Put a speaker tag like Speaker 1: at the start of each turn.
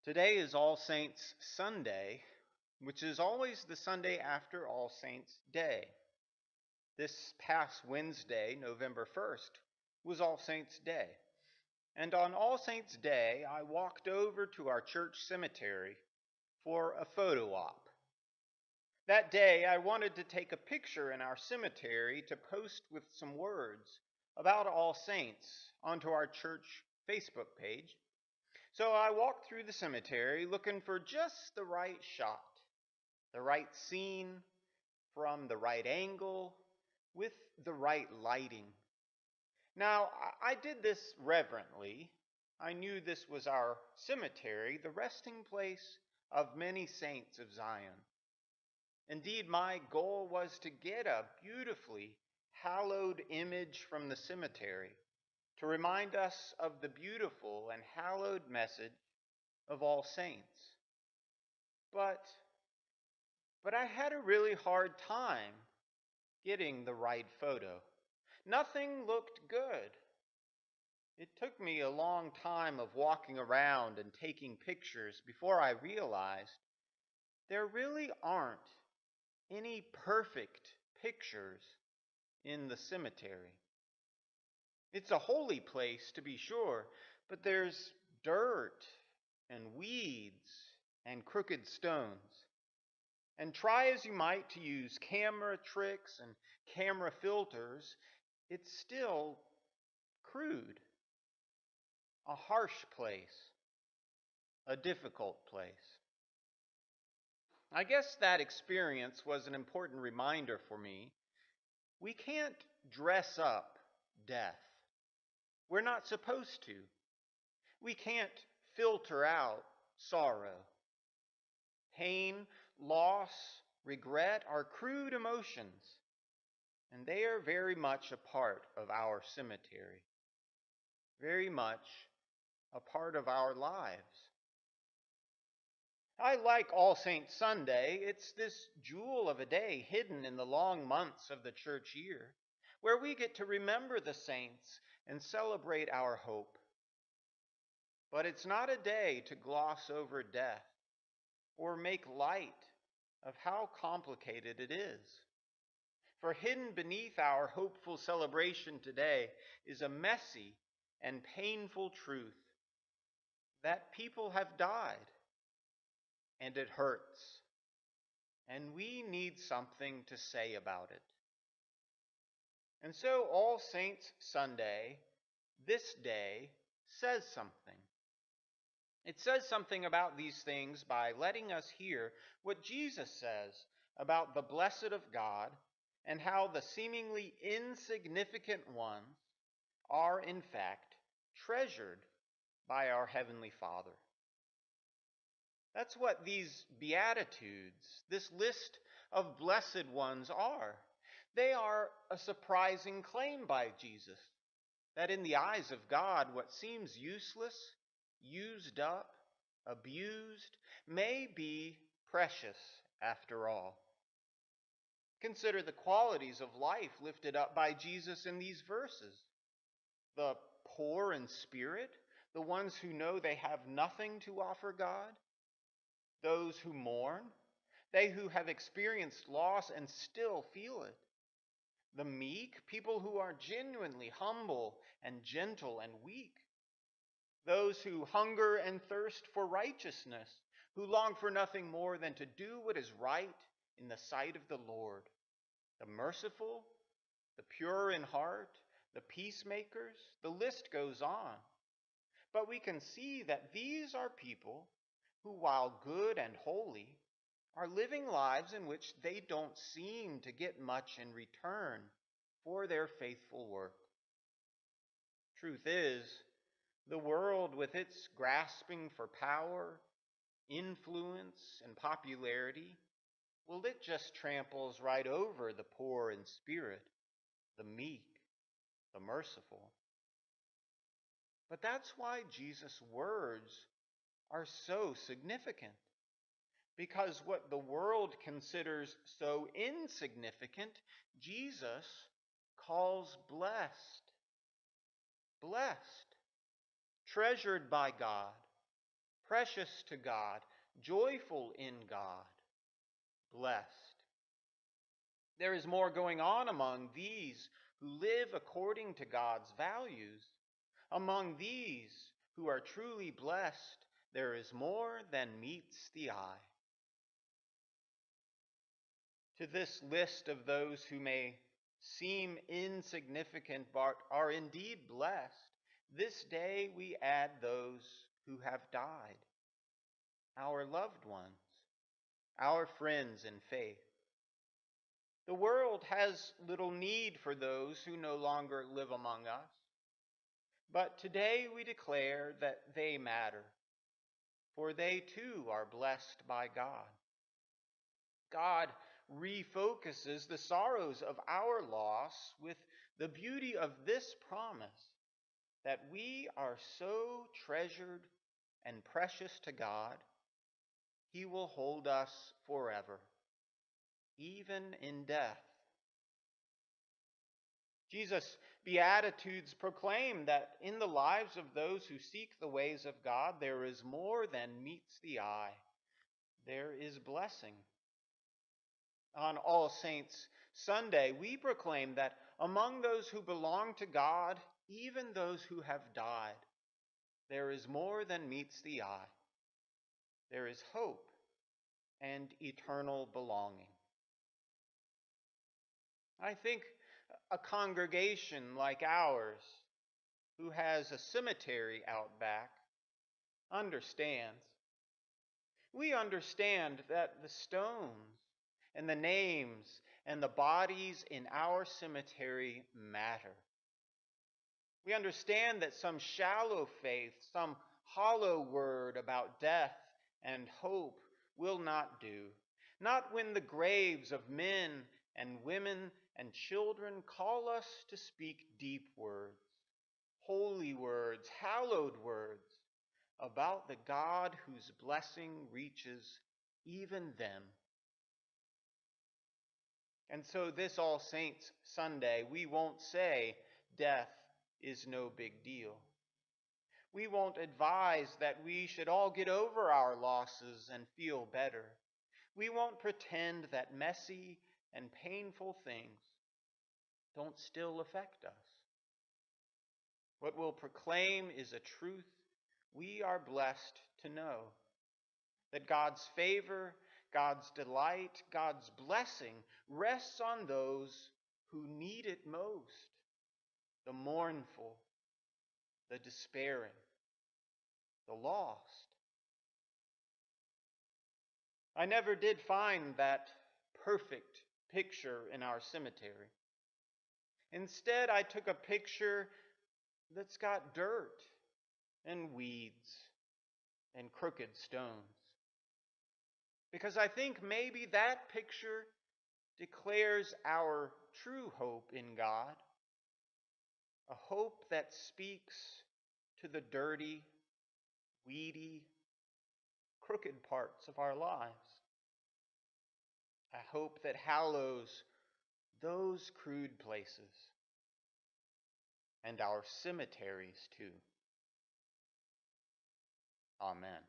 Speaker 1: Today is All Saints Sunday, which is always the Sunday after All Saints Day. This past Wednesday, November 1st, was All Saints Day. And on All Saints Day, I walked over to our church cemetery for a photo op. That day, I wanted to take a picture in our cemetery to post with some words about All Saints onto our church Facebook page. So I walked through the cemetery looking for just the right shot, the right scene, from the right angle, with the right lighting. Now, I did this reverently. I knew this was our cemetery, the resting place of many saints of Zion. Indeed, my goal was to get a beautifully hallowed image from the cemetery to remind us of the beautiful and hallowed message of all saints. But I had a really hard time getting the right photo. Nothing looked good. It took me a long time of walking around and taking pictures before I realized there really aren't any perfect pictures in the cemetery. It's a holy place, to be sure, but there's dirt and weeds and crooked stones. And try as you might to use camera tricks and camera filters, it's still crude, a harsh place, a difficult place. I guess that experience was an important reminder for me. We can't dress up death. We're not supposed to. We can't filter out sorrow. Pain, loss, regret are crude emotions, and they are very much a part of our cemetery, very much a part of our lives. I like All Saints Sunday. It's this jewel of a day hidden in the long months of the church year, where we get to remember the saints and celebrate our hope. But it's not a day to gloss over death or make light of how complicated it is. For hidden beneath our hopeful celebration today is a messy and painful truth that people have died, and it hurts, and we need something to say about it. And so All Saints Sunday, this day, says something. It says something about these things by letting us hear what Jesus says about the blessed of God and how the seemingly insignificant ones are in fact treasured by our Heavenly Father. That's what these Beatitudes, this list of blessed ones are. They are a surprising claim by Jesus that in the eyes of God, what seems useless, used up, abused, may be precious after all. Consider the qualities of life lifted up by Jesus in these verses. The poor in spirit, the ones who know they have nothing to offer God, those who mourn, they who have experienced loss and still feel it. The meek, people who are genuinely humble and gentle and weak. Those who hunger and thirst for righteousness, who long for nothing more than to do what is right in the sight of the Lord. The merciful, the pure in heart, the peacemakers, the list goes on. But we can see that these are people who, while good and holy, are living lives in which they don't seem to get much in return for their faithful work. Truth is, the world, with its grasping for power, influence, and popularity, well, it just tramples right over the poor in spirit, the meek, the merciful. But that's why Jesus' words are so significant. Because what the world considers so insignificant, Jesus calls blessed, treasured by God, precious to God, joyful in God, blessed. There is more going on among these who live according to God's values. Among these who are truly blessed, there is more than meets the eye. To this list of those who may seem insignificant but are indeed blessed, this day we add those who have died, our loved ones, our friends in faith. The world has little need for those who no longer live among us, but today we declare that they matter, for they too are blessed by God. God refocuses the sorrows of our loss with the beauty of this promise that we are so treasured and precious to God, He will hold us forever, even in death. Jesus' Beatitudes proclaim that in the lives of those who seek the ways of God, there is more than meets the eye. There is blessing. On All Saints' Sunday, we proclaim that among those who belong to God, even those who have died, there is more than meets the eye. There is hope and eternal belonging. I think a congregation like ours, who has a cemetery out back, understands. We understand that the stones and the names and the bodies in our cemetery matter. We understand that some shallow faith, some hollow word about death and hope will not do. Not when the graves of men and women and children call us to speak deep words, holy words, hallowed words about the God whose blessing reaches even them. And so this All Saints Sunday, we won't say death is no big deal. We won't advise that we should all get over our losses and feel better. We won't pretend that messy and painful things don't still affect us. What we'll proclaim is a truth we are blessed to know, that God's favor, God's delight, God's blessing rests on those who need it most, the mournful, the despairing, the lost. I never did find that perfect picture in our cemetery. Instead, I took a picture that's got dirt and weeds and crooked stones. Because I think maybe that picture declares our true hope in God, a hope that speaks to the dirty, weedy, crooked parts of our lives. A hope that hallows those crude places and our cemeteries too. Amen.